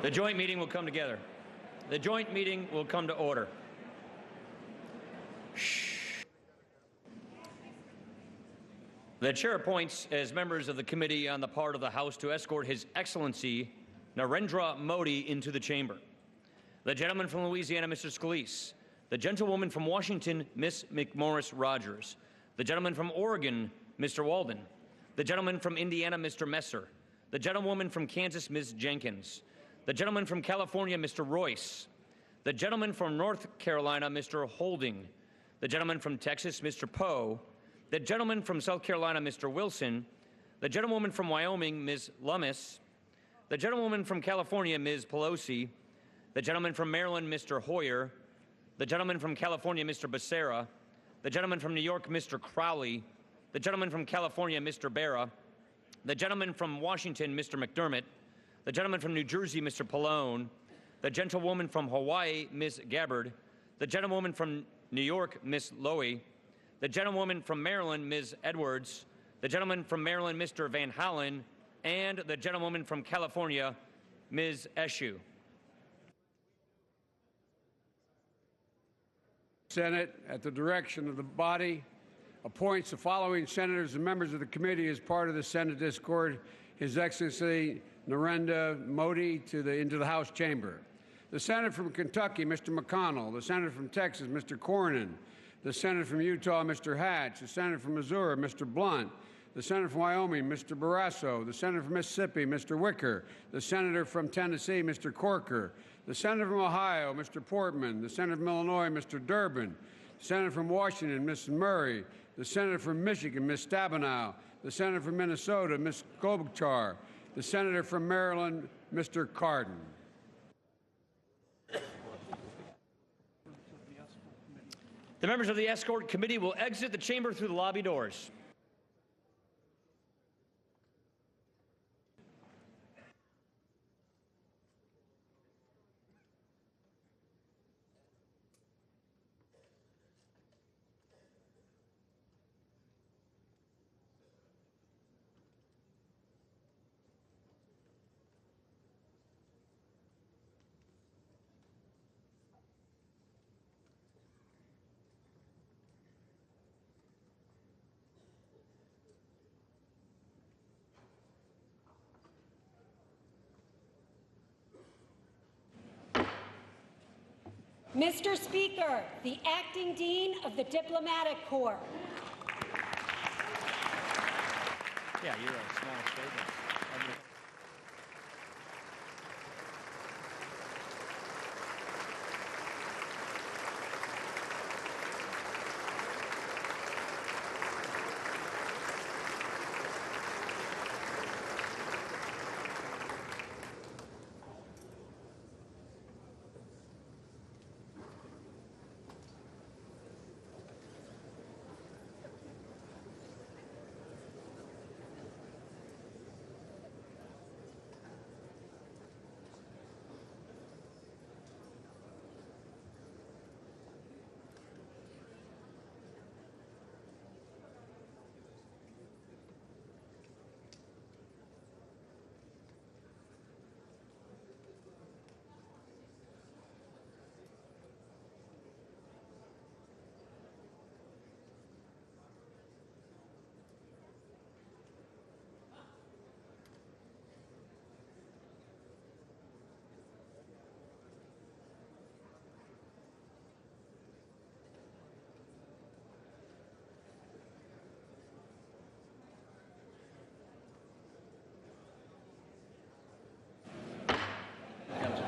The joint meeting will come together. The joint meeting will come to order. Shh. The chair appoints as members of the committee on the part of the House to escort His Excellency Narendra Modi into the chamber. The gentleman from Louisiana, Mr. Scalise. The gentlewoman from Washington, Ms. McMorris Rogers. The gentleman from Oregon, Mr. Walden. The gentleman from Indiana, Mr. Messer. The gentlewoman from Kansas, Ms. Jenkins. The gentleman from California, Mr. Royce. The gentleman from North Carolina, Mr. Holding. The gentleman from Texas, Mr. Poe. The gentleman from South Carolina, Mr. Wilson. The gentlewoman from Wyoming, Ms. Lummis. The gentlewoman from California, Ms. Pelosi. The gentleman from Maryland, Mr. Hoyer. The gentleman from California, Mr. Becerra. The gentleman from New York, Mr. Crowley. The gentleman from California, Mr. Barra. The gentleman from Washington, Mr. McDermott. The gentleman from New Jersey, Mr. Pallone. The gentlewoman from Hawaii, Ms. Gabbard. The gentlewoman from New York, Ms. Lowy. The gentlewoman from Maryland, Ms. Edwards. The gentleman from Maryland, Mr. Van Hollen. And the gentlewoman from California, Ms. Eshoo. Senate, at the direction of the body, appoints the following senators and members of the committee as part of the Senate to escort His Excellency Narendra Modi into the House chamber. The senator from Kentucky, Mr. McConnell. The senator from Texas, Mr. Cornyn. The senator from Utah, Mr. Hatch. The senator from Missouri, Mr. Blunt. The senator from Wyoming, Mr. Barrasso. The senator from Mississippi, Mr. Wicker. The senator from Tennessee, Mr. Corker. The senator from Ohio, Mr. Portman. The senator from Illinois, Mr. Durbin. The senator from Washington, Ms. Murray. The senator from Michigan, Ms. Stabenow. The senator from Minnesota, Ms. Klobuchar. The senator from Maryland, Mr. Cardin. The members of the escort committee will exit the chamber through the lobby doors. Mr. Speaker, the Acting Dean of the Diplomatic Corps. Yeah, you're a small statement.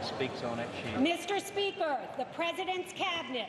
Speaks on it. Mr. Speaker, the President's Cabinet.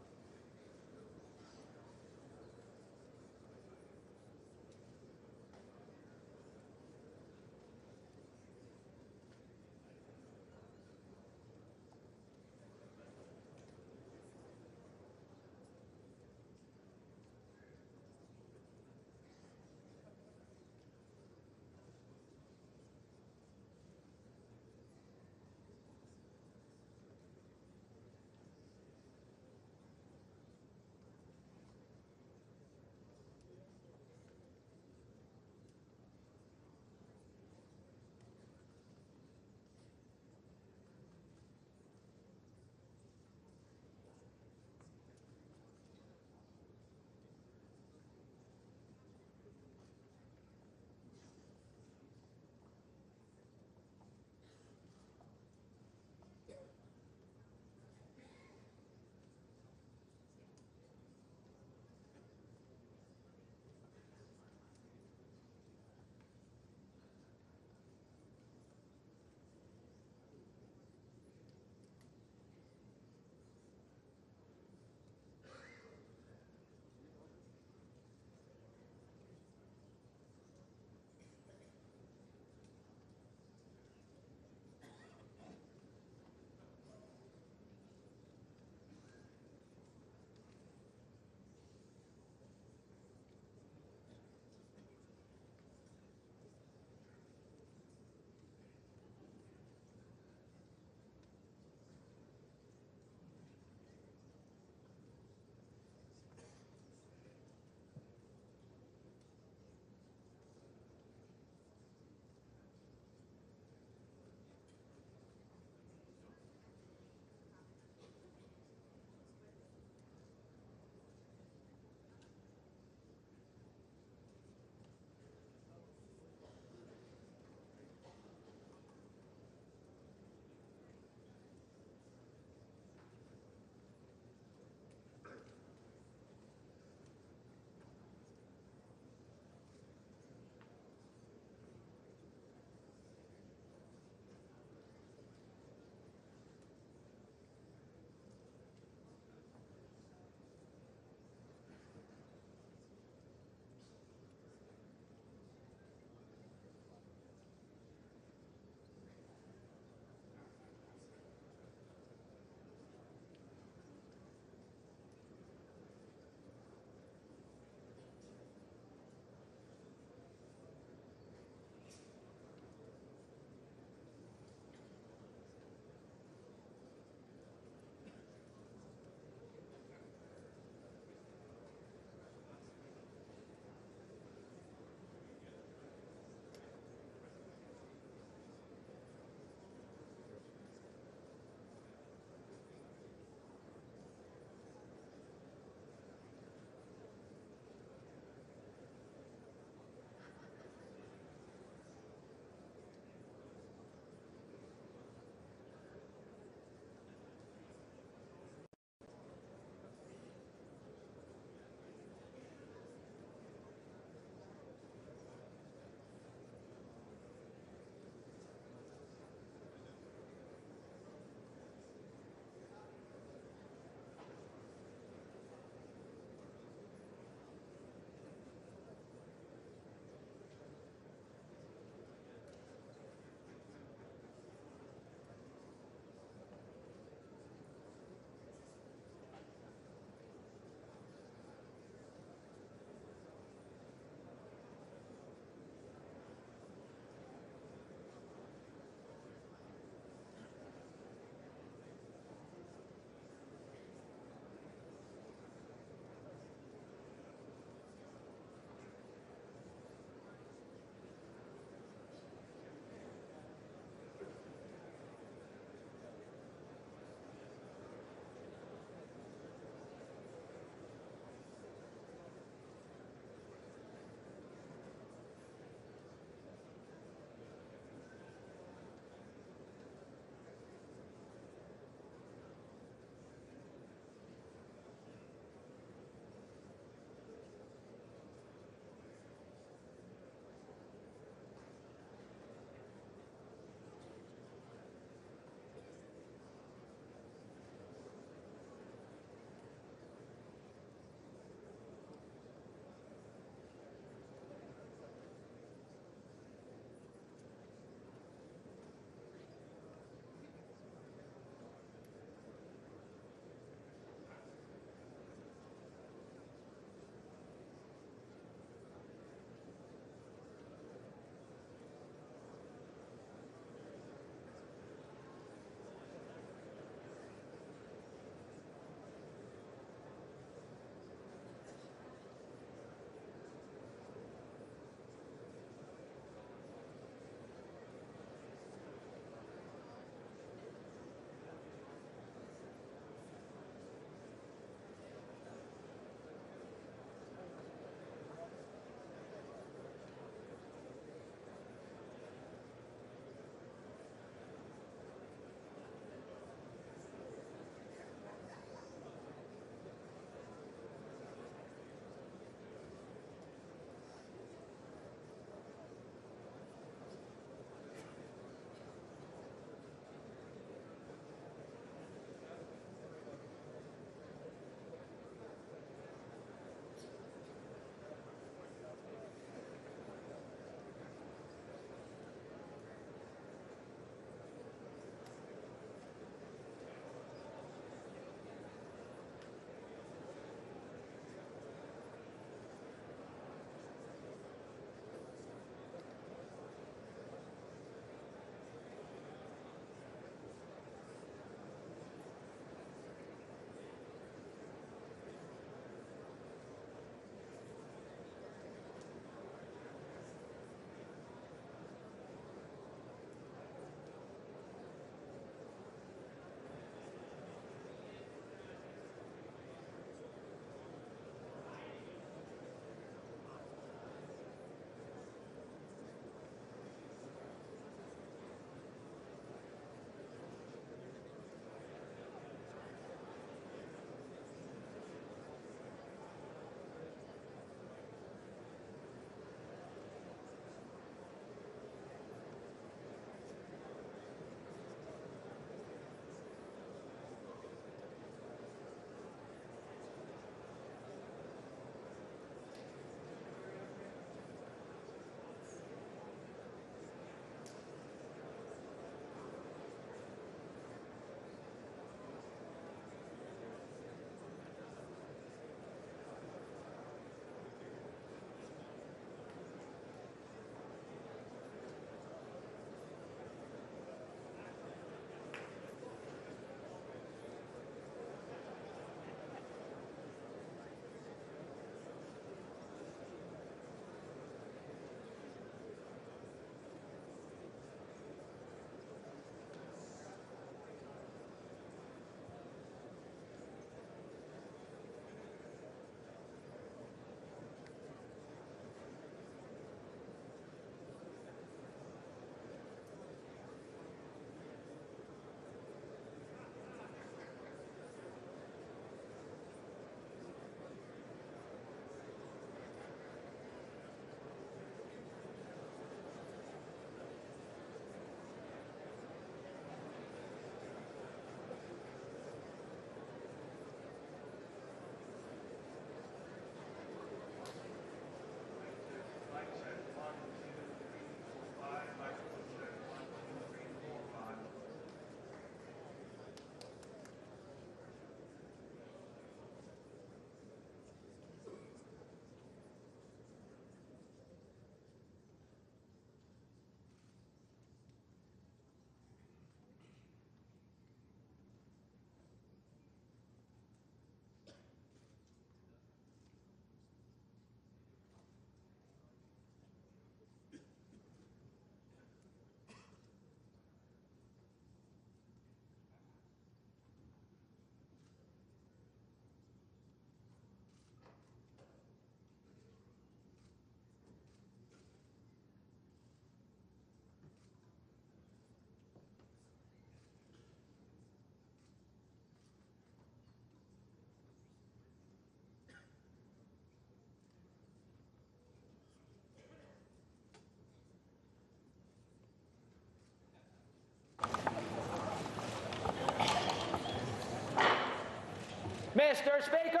Mr. Speaker,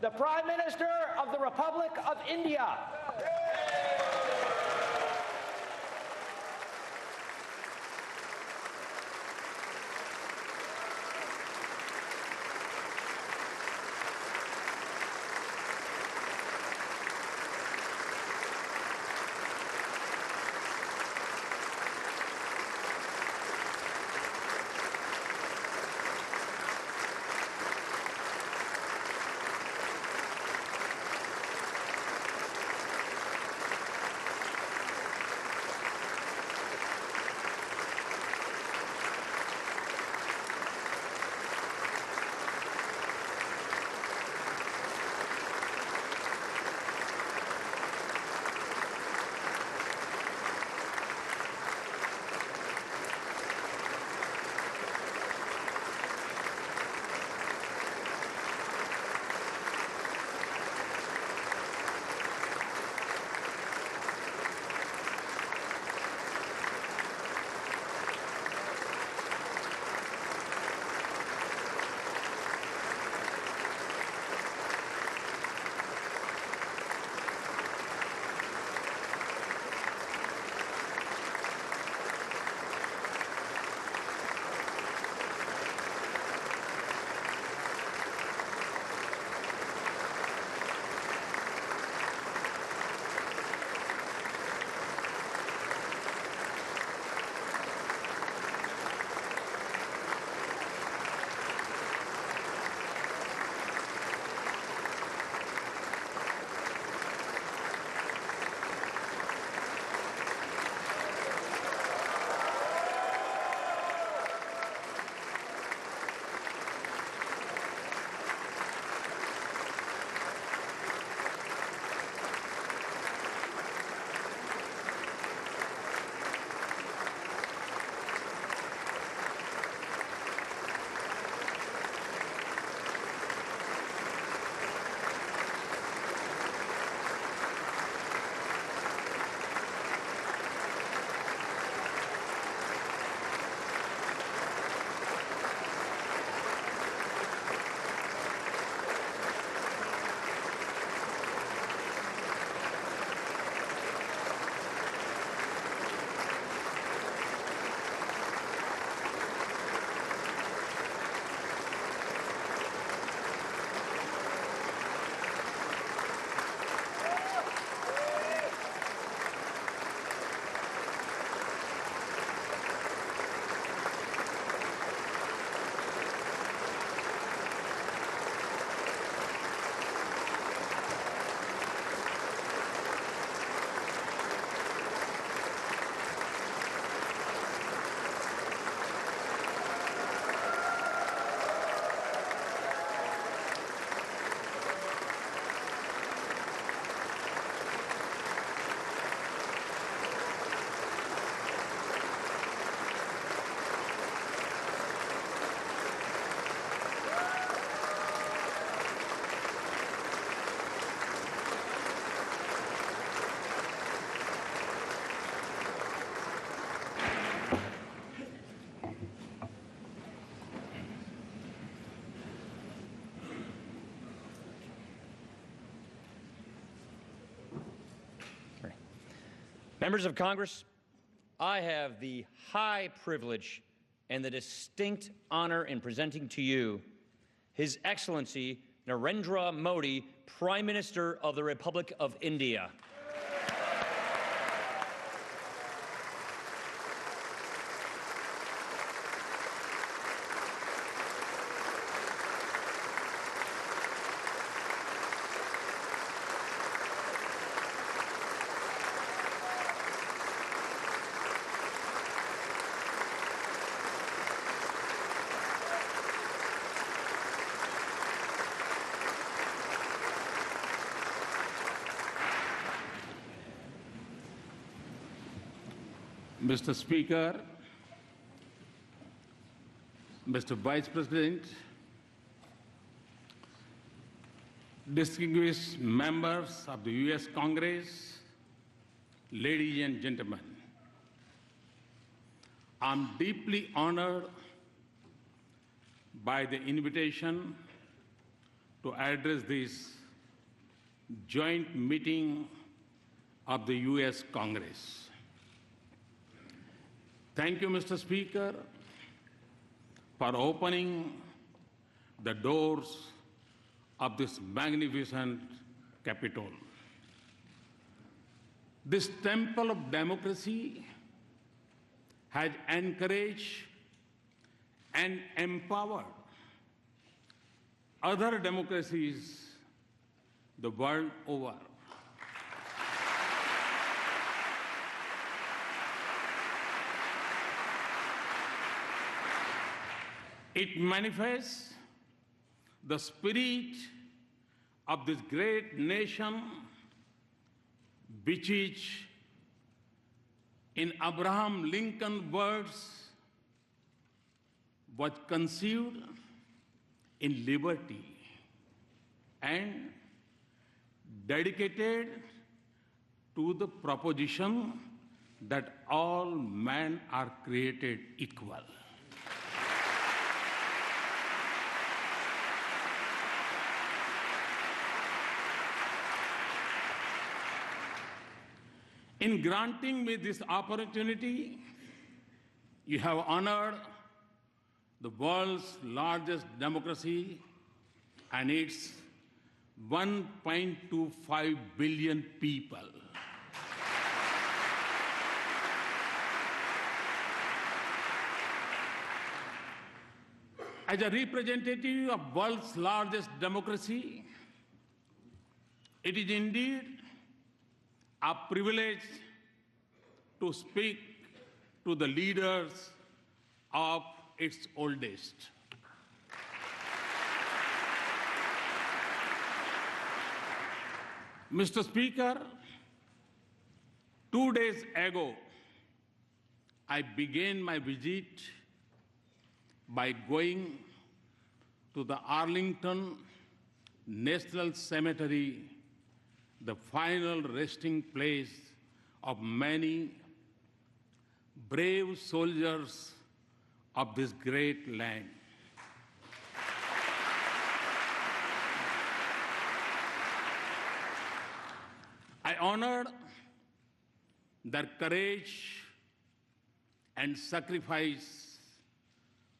the Prime Minister of the Republic of India. Members of Congress, I have the high privilege and the distinct honor in presenting to you His Excellency Narendra Modi, Prime Minister of the Republic of India. Mr. Speaker, Mr. Vice President, distinguished members of the U.S. Congress, ladies and gentlemen, I'm deeply honored by the invitation to address this joint meeting of the U.S. Congress. Thank you, Mr. Speaker, for opening the doors of this magnificent Capitol. This temple of democracy has encouraged and empowered other democracies the world over. It manifests the spirit of this great nation, which is, in Abraham Lincoln's words, was conceived in liberty and dedicated to the proposition that all men are created equal. In granting me this opportunity, you have honored the world's largest democracy and its 1.25 billion people. As a representative of world's largest democracy, it is indeed a privilege to speak to the leaders of its oldest. Mr. Speaker, 2 days ago, I began my visit by going to the Arlington National Cemetery, the final resting place of many brave soldiers of this great land. I honored their courage and sacrifice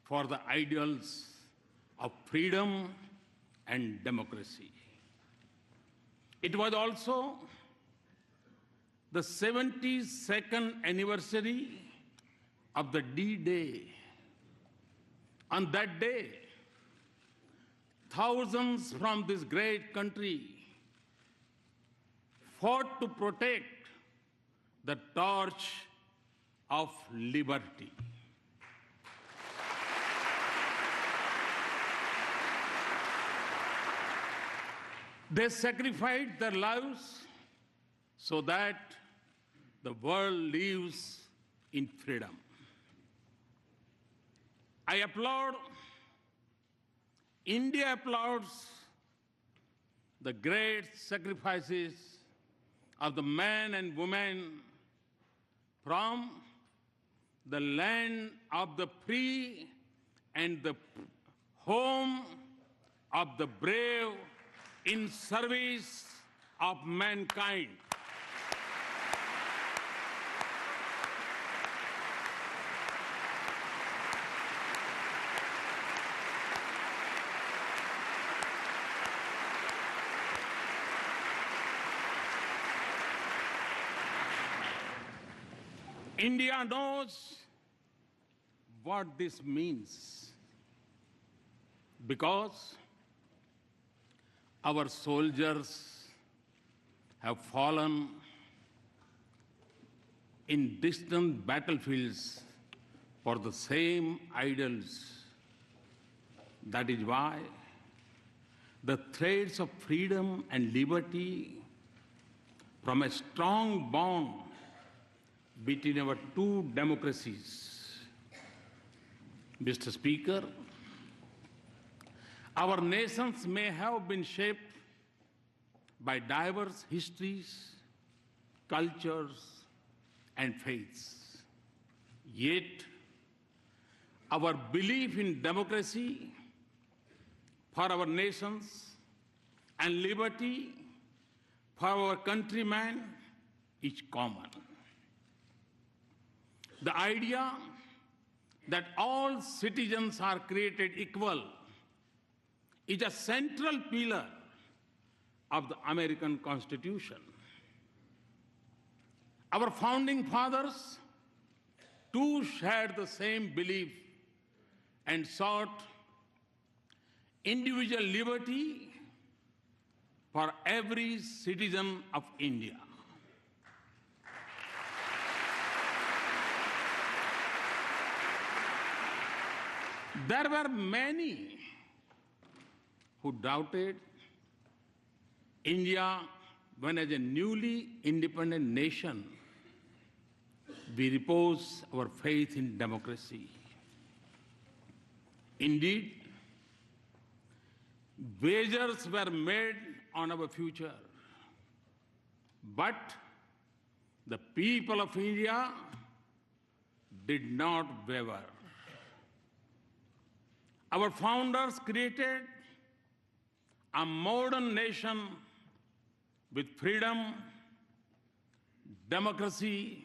for the ideals of freedom and democracy. It was also the 72nd anniversary of the D-Day. On that day, thousands from this great country fought to protect the torch of liberty. They sacrificed their lives so that the world lives in freedom. I applaud, India applauds the great sacrifices of the men and women from the land of the free and the home of the brave in service of mankind. India knows what this means because our soldiers have fallen in distant battlefields for the same ideals. That is why the threads of freedom and liberty from a strong bond between our two democracies. Mr. Speaker, our nations may have been shaped by diverse histories, cultures, and faiths. Yet, our belief in democracy for our nations and liberty for our countrymen is common. The idea that all citizens are created equal is a central pillar of the American Constitution. Our founding fathers too shared the same belief and sought individual liberty for every citizen of India. There were many who doubted India when, as a newly independent nation, we repose our faith in democracy. Indeed, wagers were made on our future, but the people of India did not waver. Our founders created a modern nation with freedom, democracy,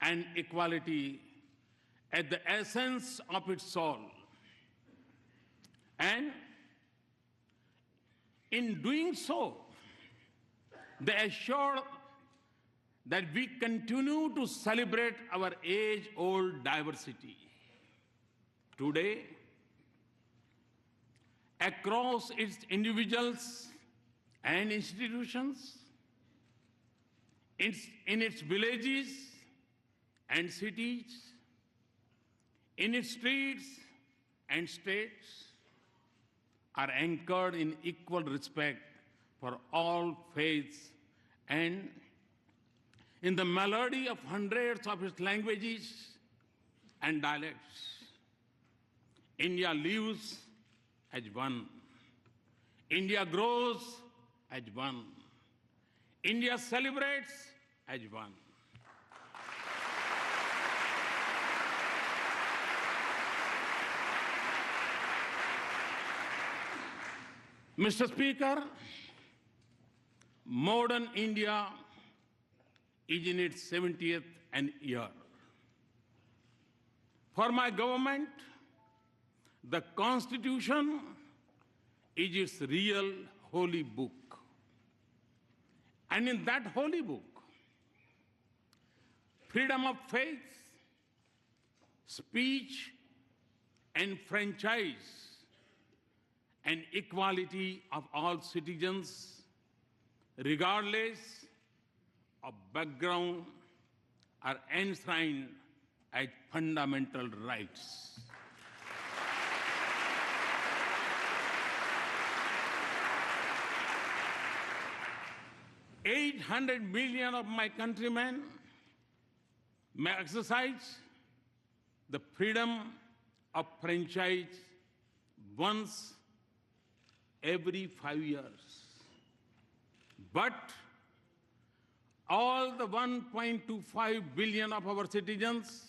and equality at the essence of its soul. And in doing so, they assured that we continue to celebrate our age-old diversity. Today, across its individuals and institutions, in its villages and cities, in its streets and states, are anchored in equal respect for all faiths and in the melody of hundreds of its languages and dialects. India lives as one. India grows as one. India celebrates as one. Mr. Speaker, modern India is in its 70th year. For my government, the Constitution is its real holy book. And in that holy book, freedom of faith, speech, and franchise, and equality of all citizens, regardless of background, are enshrined as fundamental rights. $800 million of my countrymen may exercise the freedom of franchise once every 5 years. But all the 1.25 billion of our citizens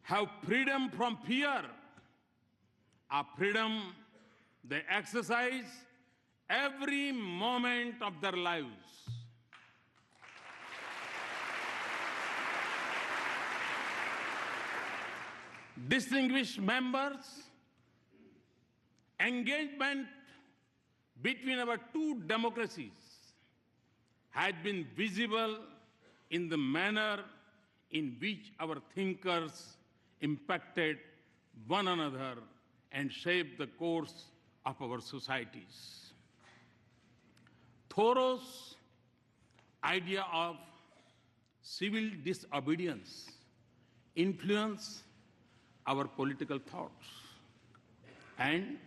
have freedom from fear, a freedom they exercise every moment of their lives. Distinguished members, engagement between our two democracies has been visible in the manner in which our thinkers impacted one another and shaped the course of our societies. Thoreau's idea of civil disobedience influenced our political thoughts. And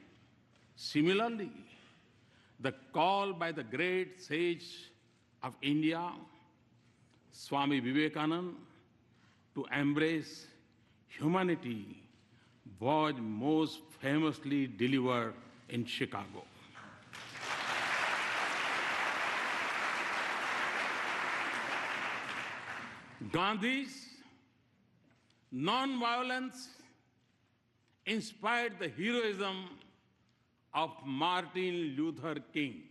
similarly, the call by the great sage of India, Swami Vivekananda, to embrace humanity was most famously delivered in Chicago. Gandhi's non-violence inspired the heroism of Martin Luther King.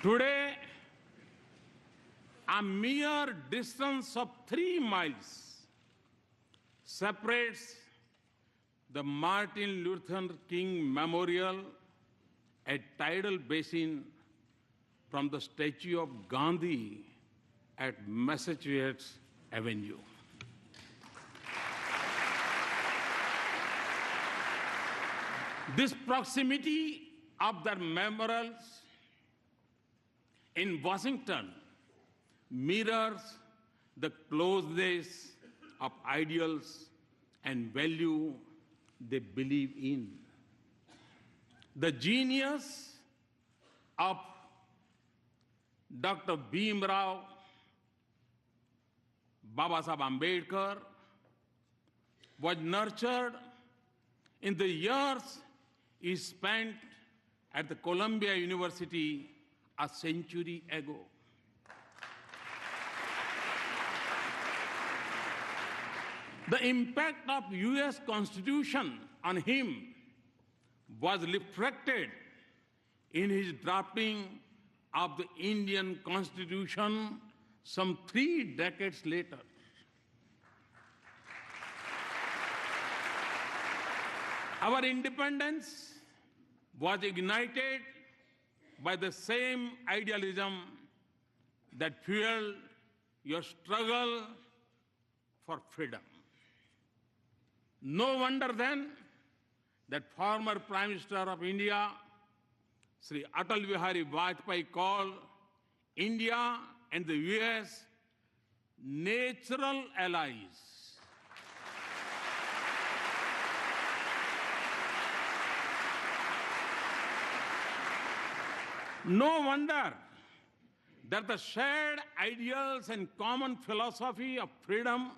Today, a mere distance of 3 miles separates the Martin Luther King Memorial at Tidal Basin from the statue of Gandhi at Massachusetts Avenue. This proximity of the memorials in Washington mirrors the closeness of ideals and value they believe in. The genius of Dr. Bhimrao Babasaheb Ambedkar was nurtured in the years he spent at the Columbia University a century ago. The impact of US Constitution on him was reflected in his drafting of the Indian Constitution some 3 decades later. Our independence was ignited by the same idealism that fueled your struggle for freedom. No wonder then that former Prime Minister of India, Sri Atal Bihari Vajpayee, called India and the US natural allies. No wonder that the shared ideals and common philosophy of freedom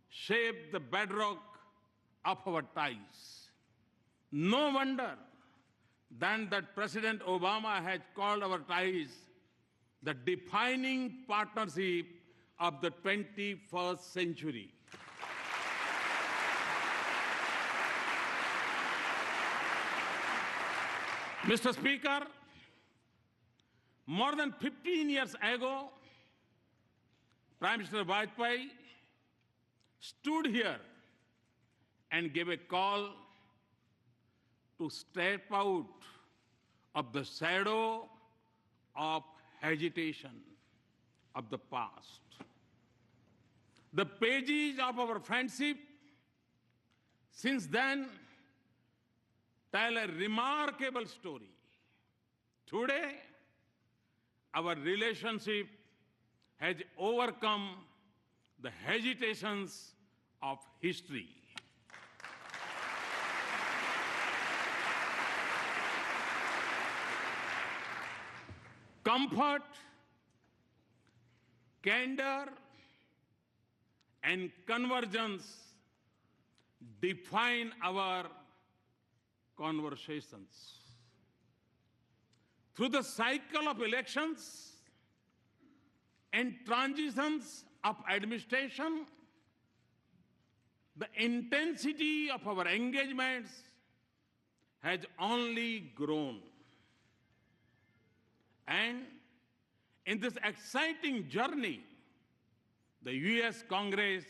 shape the bedrock of our ties. No wonder then that President Obama has called our ties the defining partnership of the 21st century. Mr. Speaker, more than 15 years ago, Prime Minister Vajpayee stood here and gave a call to step out of the shadow of hesitation of the past. The pages of our friendship since then tell a remarkable story. Today, our relationship has overcome the hesitations of history. Comfort, candor, and convergence define our conversations. Through the cycle of elections and transitions of administration, the intensity of our engagements has only grown. And in this exciting journey, the US Congress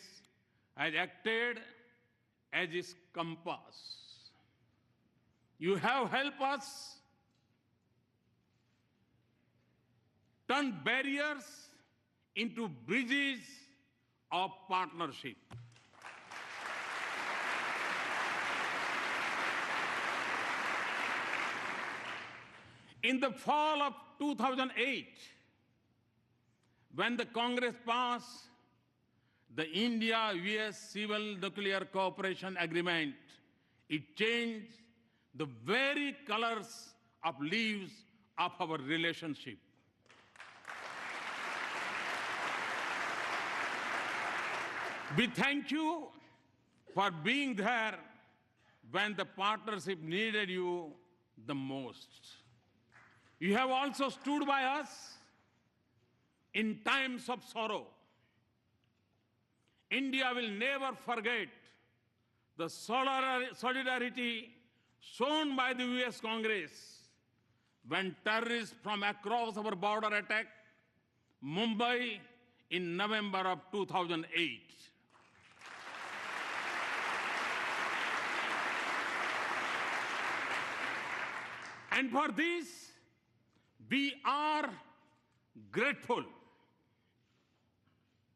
has acted as its compass. You have helped us turn barriers into bridges of partnership. In the fall of 2008, when the Congress passed the India-US Civil Nuclear Cooperation Agreement, it changed the very colors of leaves of our relationship. We thank you for being there when the partnership needed you the most. You have also stood by us in times of sorrow. India will never forget the solidarity shown by the US Congress when terrorists from across our border attacked Mumbai in November of 2008. And for this, we are grateful.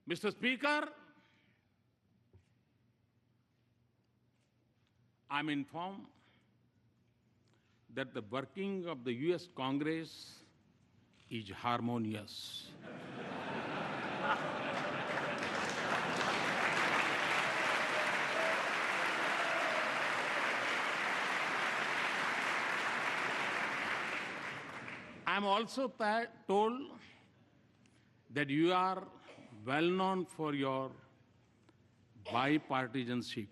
Mr. Speaker, I'm informed that the working of the US Congress is harmonious. I'm also told that you are well known for your bipartisanship.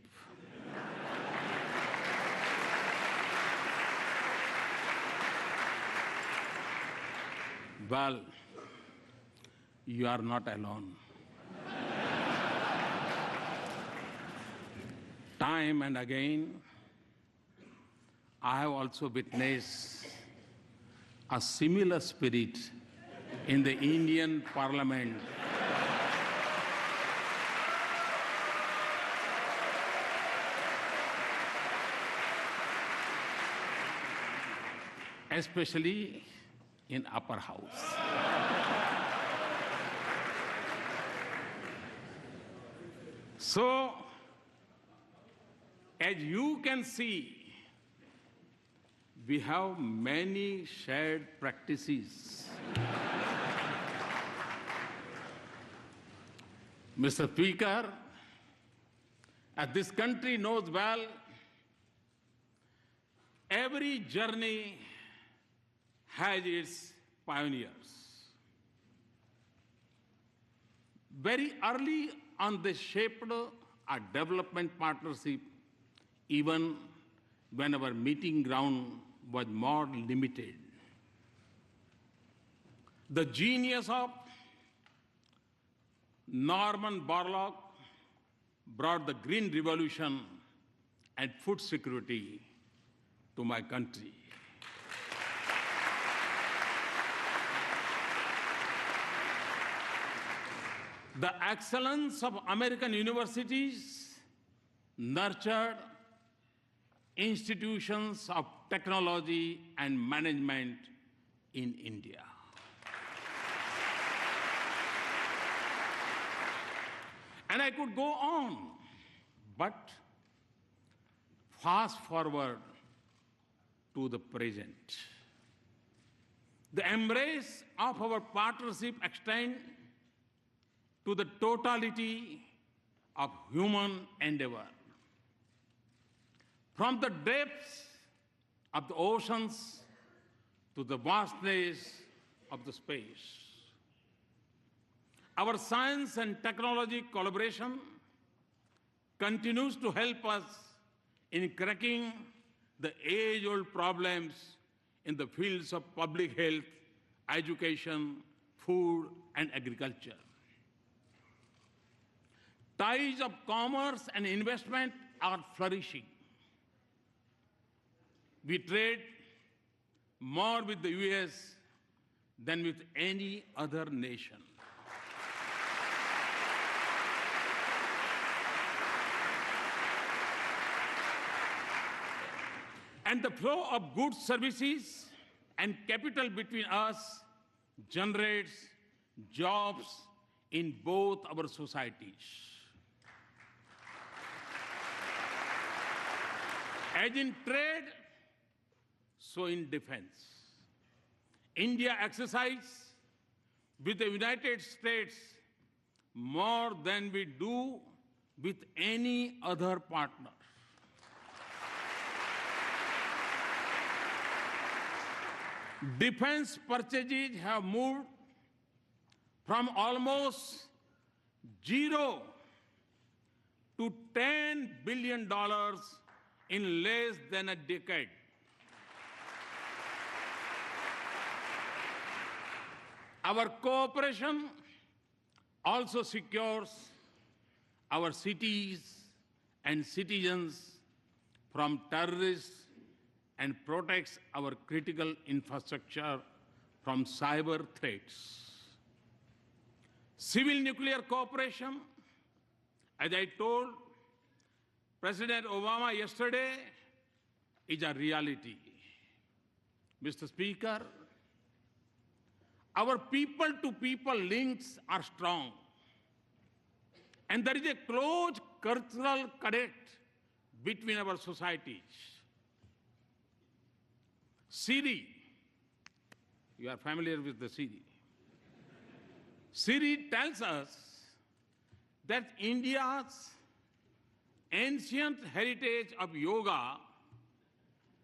Well, you are not alone. Time and again, I have also witnessed a similar spirit in the Indian Parliament. Especially in upper house. So, as you can see, we have many shared practices. Mr. Speaker, as this country knows well, every journey has its pioneers. Very early on, they shaped a development partnership, even when our meeting ground was more limited. The genius of Norman Borlaug brought the Green Revolution and food security to my country. The excellence of American universities nurtured institutions of technology and management in India. And I could go on, but fast forward to the present. The embrace of our partnership extends to the totality of human endeavor. From the depths of the oceans to the vastness of the space. Our science and technology collaboration continues to help us in cracking the age-old problems in the fields of public health, education, food, and agriculture. Ties of commerce and investment are flourishing. We trade more with the US than with any other nation. And the flow of goods, services, and capital between us generates jobs in both our societies. As in trade, so in defense. India exercises with the United States more than we do with any other partner. Defense purchases have moved from almost zero to $10 billion in less than a decade. Our cooperation also secures our cities and citizens from terrorists and protects our critical infrastructure from cyber threats. Civil nuclear cooperation, as I told President Obama yesterday, is a reality. Mr. Speaker, our people-to-people links are strong, and there is a close cultural connect between our societies. Siri, you are familiar with the Siri. Siri tells us that India's ancient heritage of yoga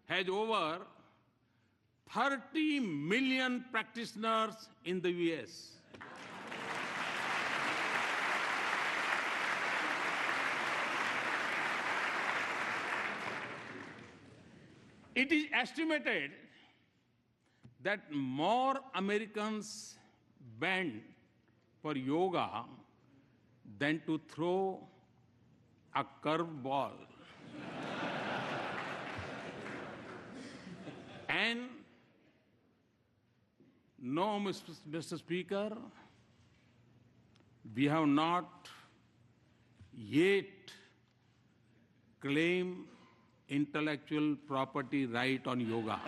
has over 30 million practitioners in the US. It is estimated that more Americans bend for yoga than to throw a curveball. And no, Mr. Speaker, we have not yet claimed intellectual property right on yoga.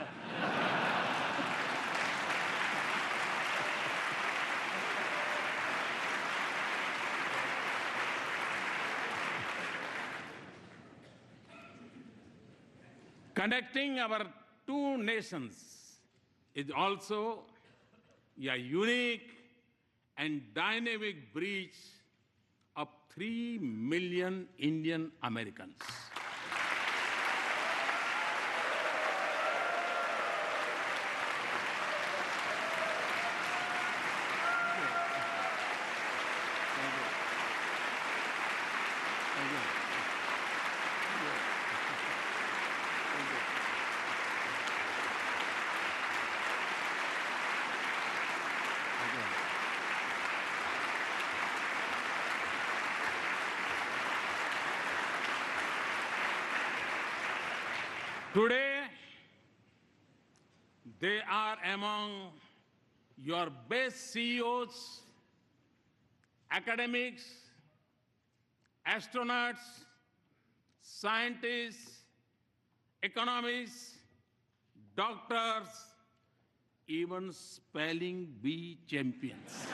Connecting our two nations is also a unique and dynamic bridge of 3 million Indian Americans. Today, they are among your best CEOs, academics, astronauts, scientists, economists, doctors, even spelling bee champions.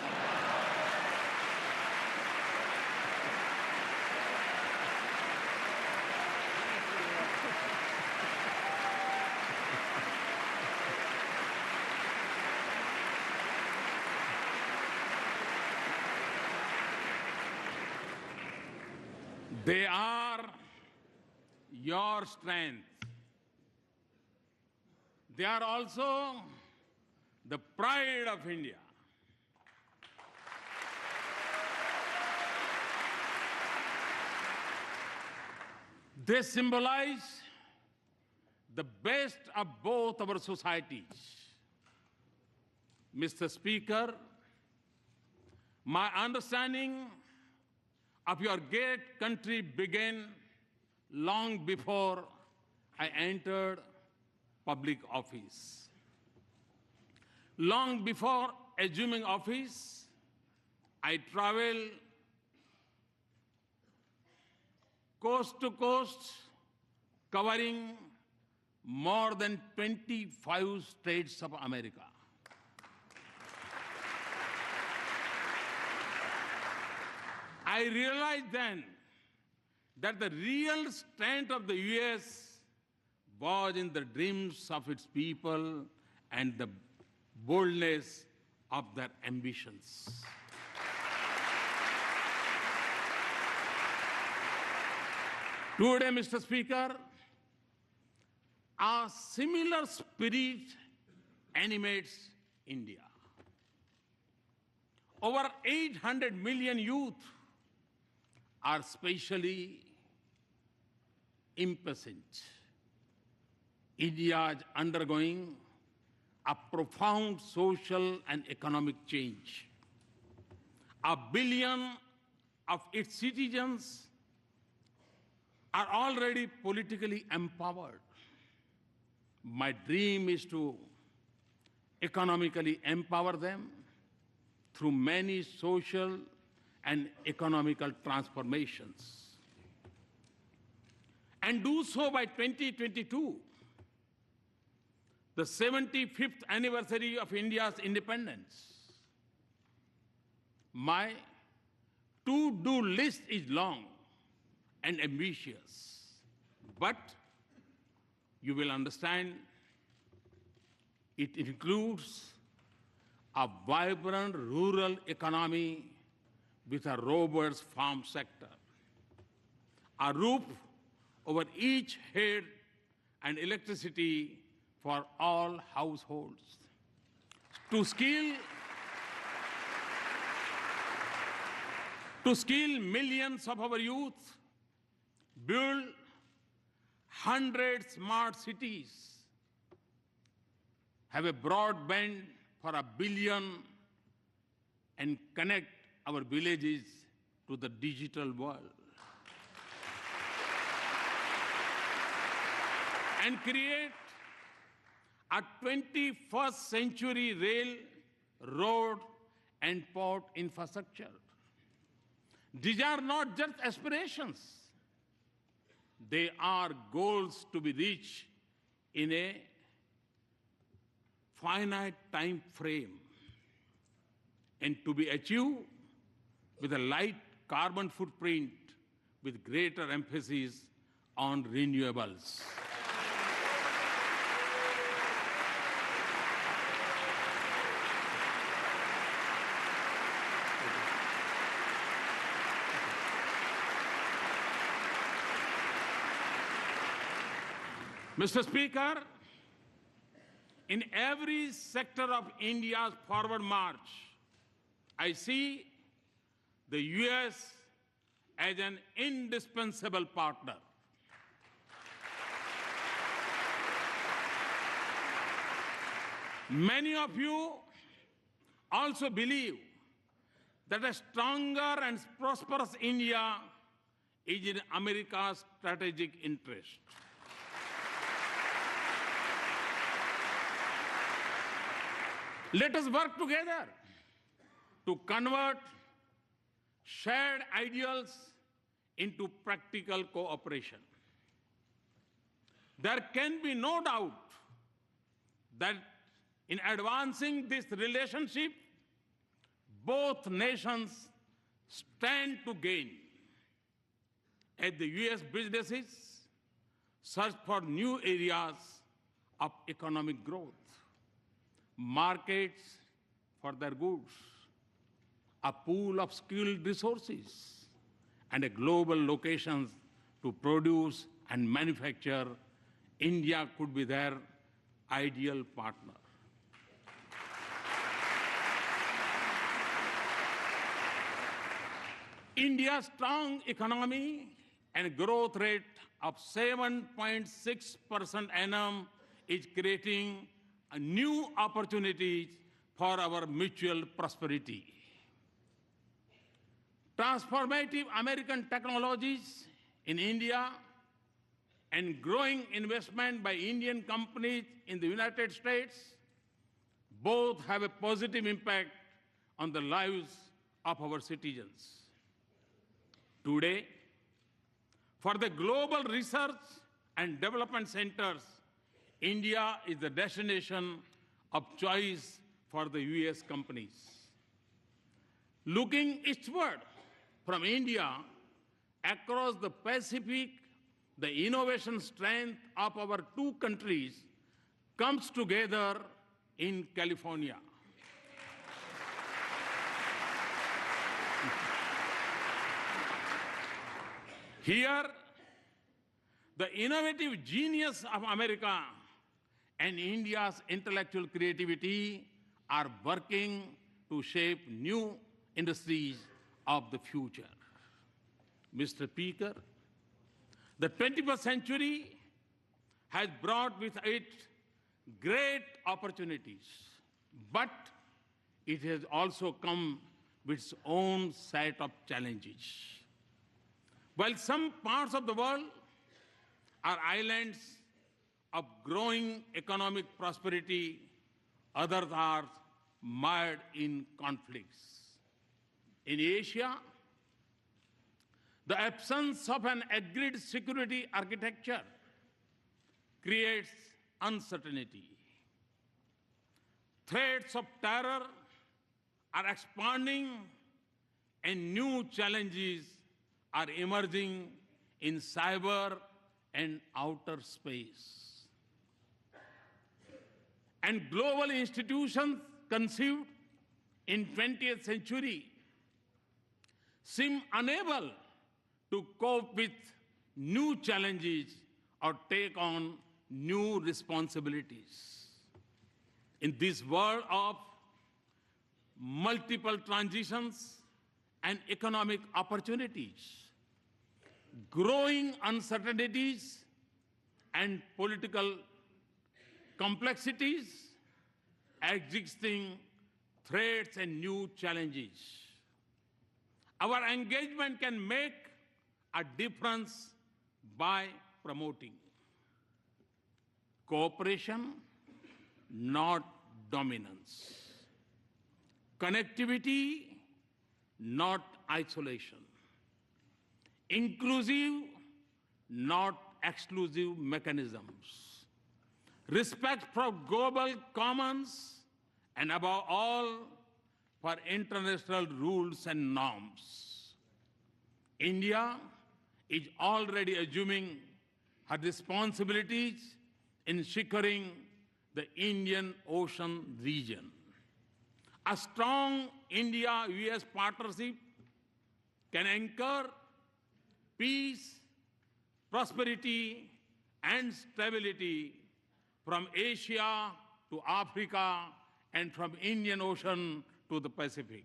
They are your strength. They are also the pride of India. They symbolize the best of both our societies. Mr. Speaker, my understanding of your great country began long before I entered public office. Long before assuming office, I traveled coast to coast, covering more than 25 states of America. I realized then that the real strength of the US was in the dreams of its people and the boldness of their ambitions. Today, Mr. Speaker, a similar spirit animates India. Over 800 million youth are especially impatient. India is undergoing a profound social and economic change. 1 billion of its citizens are already politically empowered. My dream is to economically empower them through many social and economical transformations, and do so by 2022, the 75th anniversary of India's independence. My to-do list is long and ambitious, but you will understand it includes a vibrant rural economy with a robust farm sector, a roof over each head, and electricity for all households. To skill millions of our youth, build 100 smart cities, have a broadband for 1 billion, and connect our villages to the digital world. And create a 21st century rail, road, and port infrastructure. These are not just aspirations. They are goals to be reached in a finite time frame and to be achieved with a light carbon footprint with greater emphasis on renewables. Mr. Speaker, in every sector of India's forward march, I see the US as an indispensable partner. Many of you also believe that a stronger and prosperous India is in America's strategic interest. Let us work together to convert shared ideals into practical cooperation. There can be no doubt that in advancing this relationship, both nations stand to gain as the US businesses search for new areas of economic growth, markets for their goods, a pool of skilled resources, and a global locations to produce and manufacture. India could be their ideal partner. India's strong economy and growth rate of 7.6% annum is creating new opportunities for our mutual prosperity. Transformative American technologies in India and growing investment by Indian companies in the United States both have a positive impact on the lives of our citizens. Today, for the global research and development centers, India is the destination of choice for the US companies. Looking eastward from India, across the Pacific, the innovation strength of our two countries comes together in California. Here, the innovative genius of America and India's intellectual creativity are working to shape new industries of the future. Mr. Speaker, the 21st century has brought with it great opportunities, but it has also come with its own set of challenges. While some parts of the world are islands of growing economic prosperity, others are mired in conflicts. In Asia, the absence of an agreed security architecture creates uncertainty. Threats of terror are expanding and new challenges are emerging in cyber and outer space. And global institutions conceived in 20th century seem unable to cope with new challenges or take on new responsibilities. In this world of multiple transitions and economic opportunities, growing uncertainties and political complexities, existing threats and new challenges, our engagement can make a difference by promoting cooperation, not dominance, connectivity, not isolation, inclusive, not exclusive mechanisms, respect for global commons, and above all, for international rules and norms. India is already assuming her responsibilities in securing the Indian Ocean region. A strong India-US partnership can anchor peace, prosperity, and stability from Asia to Africa and from Indian Ocean to the Pacific.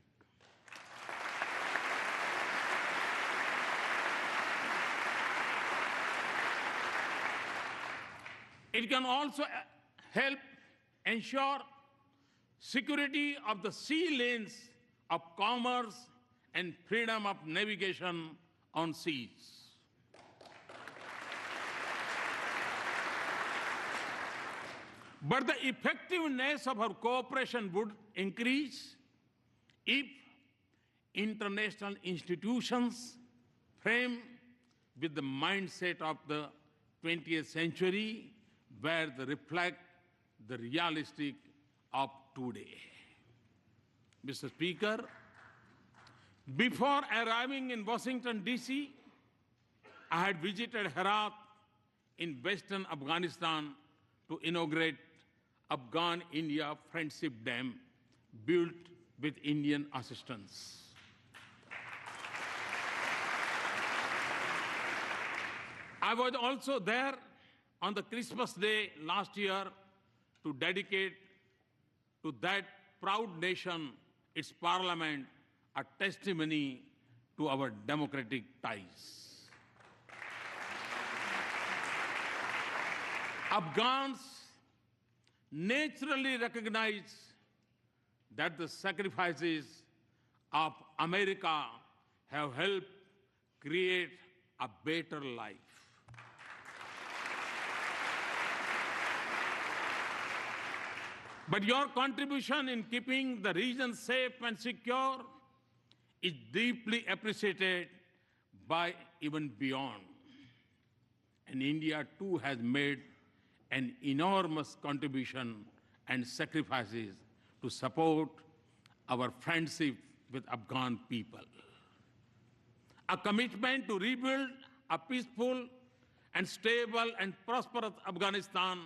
It can also help ensure security of the sea lanes of commerce and freedom of navigation on seas. But the effectiveness of our cooperation would increase if international institutions frame with the mindset of the 20th century, where they reflect the realistic of today. Mr. Speaker, before arriving in Washington, D.C., I had visited Herat in western Afghanistan to inaugurate Afghan-India Friendship Dam built with Indian assistance. I was also there on the Christmas Day last year to dedicate to that proud nation, its parliament, a testimony to our democratic ties. Afghans naturally recognize that the sacrifices of America have helped create a better life. But your contribution in keeping the region safe and secure is deeply appreciated by even beyond. And India too has made an enormous contribution and sacrifices to support our friendship with Afghan people. A commitment to rebuild a peaceful and stable and prosperous Afghanistan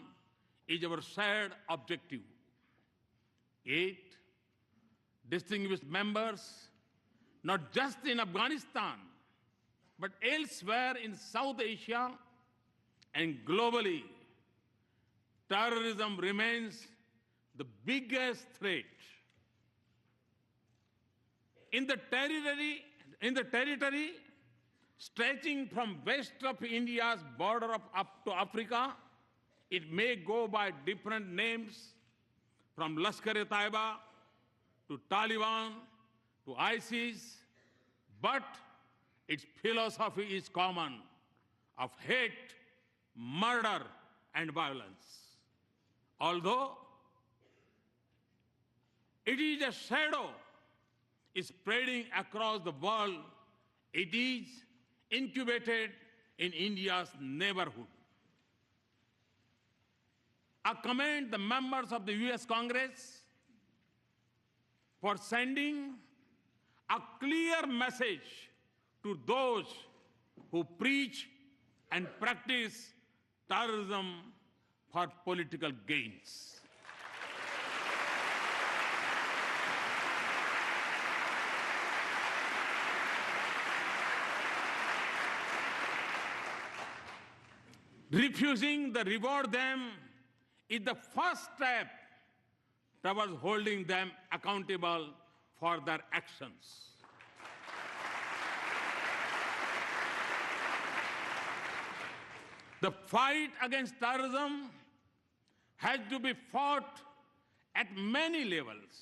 is our shared objective. Yet, distinguished members, not just in Afghanistan, but elsewhere in South Asia and globally, terrorism remains the biggest threat. In the territory, stretching from west of India's border up to Africa. It may go by different names, from Lashkar-e-Taiba to Taliban to ISIS, but its philosophy is common, of hate, murder, and violence. Although it is a shadow spreading across the world, it is incubated in India's neighborhood. I commend the members of the US Congress for sending a clear message to those who preach and practice terrorism for political gains. Refusing to reward them is the first step towards holding them accountable for their actions. The fight against terrorism has to be fought at many levels,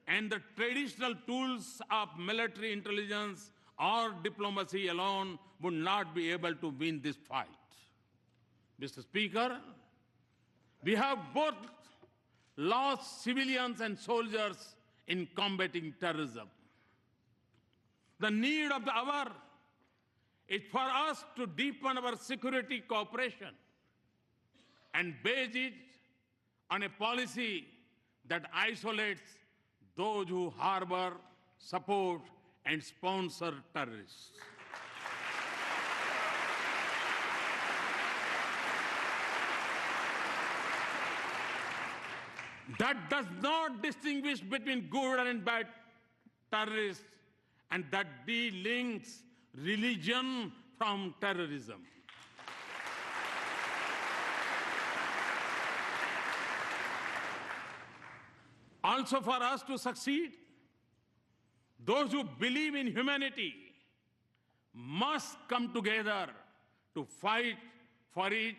and the traditional tools of military intelligence or diplomacy alone would not be able to win this fight. Mr. Speaker, we have both lost civilians and soldiers in combating terrorism. The need of the hour is for us to deepen our security cooperation and base it on a policy that isolates those who harbor, support, and sponsor terrorists. That does not distinguish between good and bad terrorists, and that delinks religion from terrorism. Also, for us to succeed, those who believe in humanity must come together to fight for it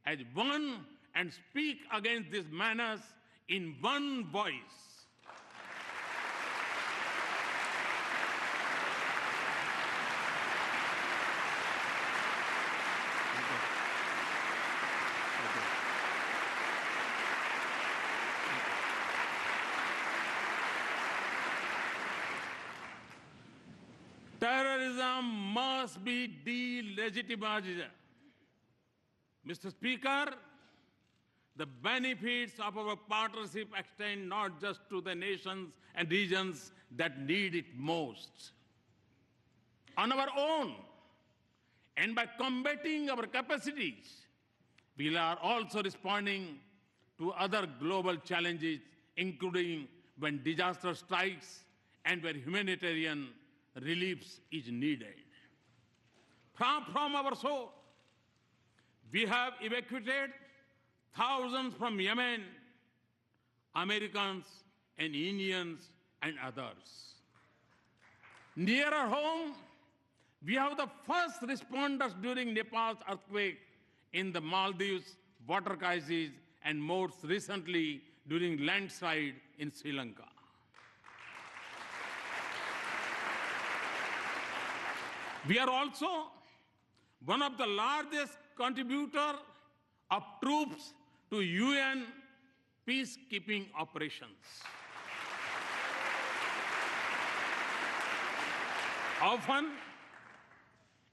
as one and speak against this menace in one voice. Terrorism must be delegitimized. Mr. Speaker, the benefits of our partnership extend not just to the nations and regions that need it most. On our own, and by combating our capacities, we are also responding to other global challenges, including when disaster strikes and where humanitarian relief is needed. From our shore, we have evacuated thousands from Yemen, Americans and Indians and others. Nearer home, we have the first responders during Nepal's earthquake, in the Maldives water crisis, and most recently during landslide in Sri Lanka. We are also one of the largest contributors of troops to UN peacekeeping operations. Often,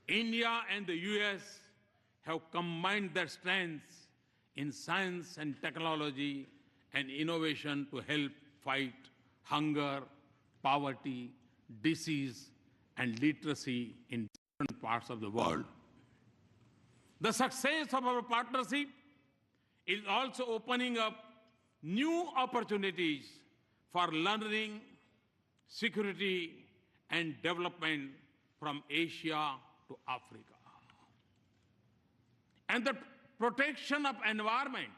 India and the US have combined their strengths in science and technology and innovation to help fight hunger, poverty, disease, and literacy in different parts of the world. The success of our partnership is also opening up new opportunities for learning, security, and development from Asia to Africa. And the protection of environment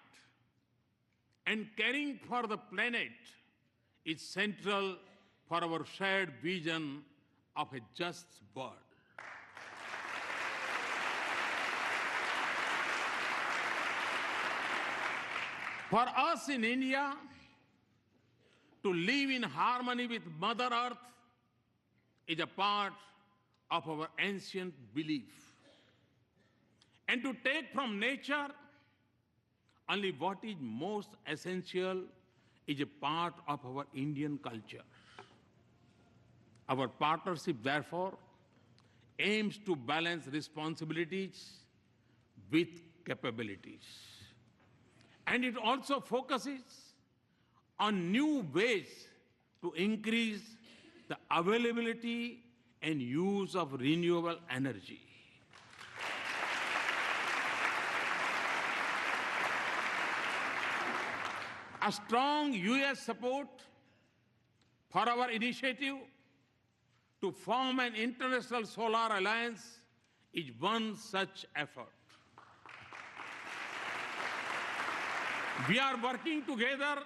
and caring for the planet is central for our shared vision of a just world. For us in India, to live in harmony with Mother Earth is a part of our ancient belief. And to take from nature only what is most essential is a part of our Indian culture. Our partnership, therefore, aims to balance responsibilities with capabilities. And it also focuses on new ways to increase the availability and use of renewable energy. A strong US support for our initiative to form an international solar alliance is one such effort. We are working together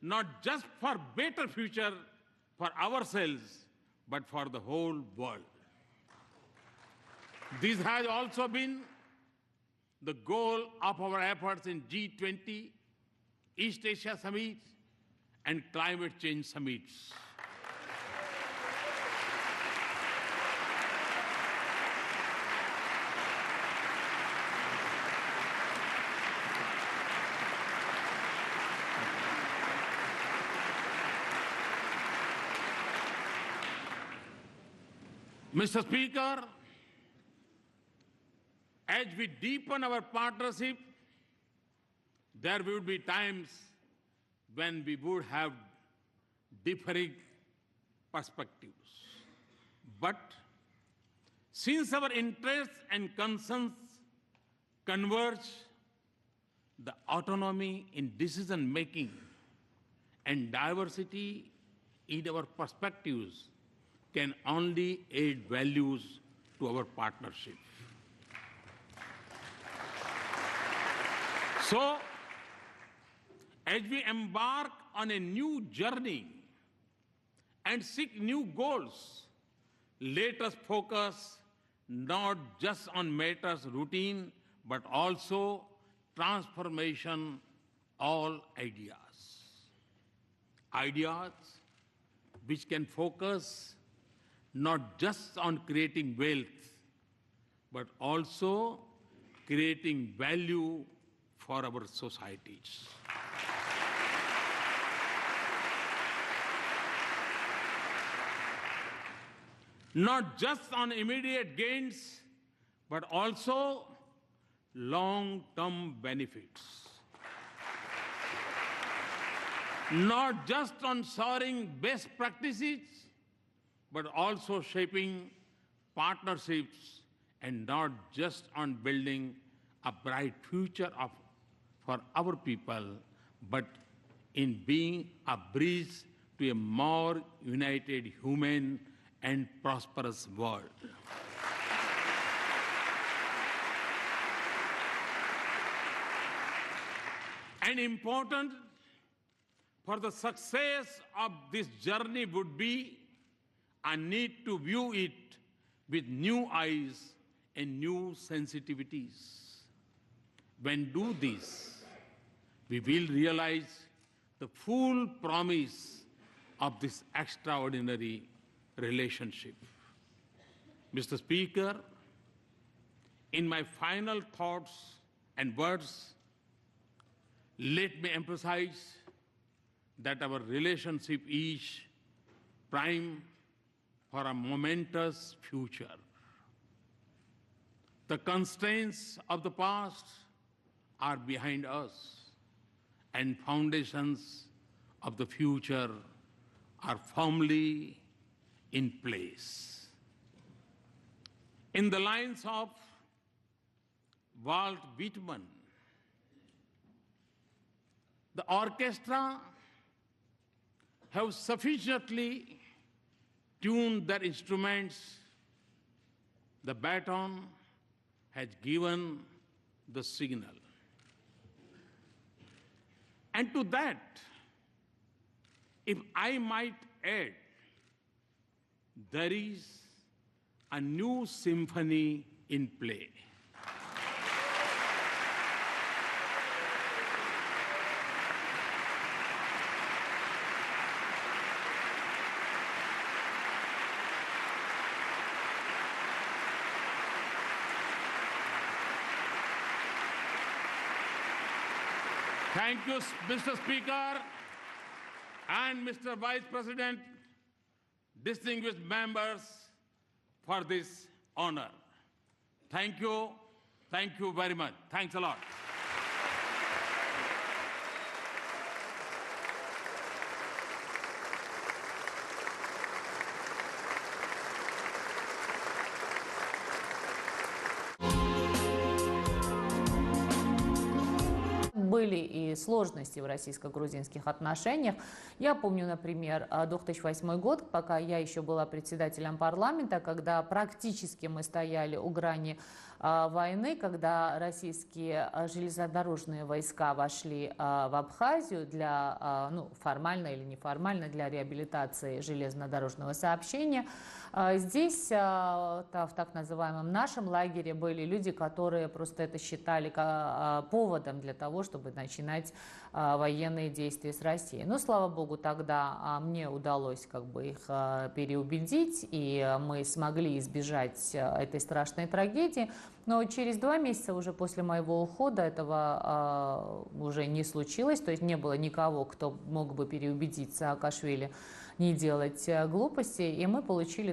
not just for better future for ourselves, but for the whole world. This has also been the goal of our efforts in G20, East Asia Summit, and climate change summits. Mr. Speaker, as we deepen our partnership, there will be times when we would have differing perspectives. But since our interests and concerns converge, the autonomy in decision-making and diversity in our perspectives can only add values to our partnership. So, as we embark on a new journey and seek new goals, let us focus not just on matters routine, but also transformation, all ideas. Ideas which can focus not just on creating wealth, but also creating value for our societies. Not just on immediate gains, but also long-term benefits. Not just on sharing best practices, but also shaping partnerships, and not just on building a bright future for our people, but in being a bridge to a more united, human, and prosperous world. And important for the success of this journey would be a need to view it with new eyes and new sensitivities. When we do this, we will realize the full promise of this extraordinary relationship. Mr. Speaker, in my final thoughts and words, let me emphasize that our relationship is prime for a momentous future. The constraints of the past are behind us, and foundations of the future are firmly in place. In the lines of Walt Whitman, the orchestra have sufficiently tuned their instruments. The baton has given the signal. And to that, if I might add, there is a new symphony in play. Thank you, Mr. Speaker and Mr. Vice President, distinguished members, for this honor. Thank you very much. Thanks a lot. Были и сложности в российско-грузинских отношениях. Я помню, например, 2008 год, пока я еще была председателем парламента, когда практически мы стояли у грани войны, когда российские железнодорожные войска вошли в Абхазию для, формально или неформально, для реабилитации железнодорожного сообщения. Здесь, в так называемом нашем лагере, были люди, которые просто это считали поводом для того, чтобы начинать военные действия с Россией. Но, слава богу, тогда мне удалось их переубедить, и мы смогли избежать этой страшной трагедии. Но через 2 месяца уже после моего ухода этого уже не случилось, то есть не было никого, кто мог бы переубедить Саакашвили не делать глупостей, и мы получили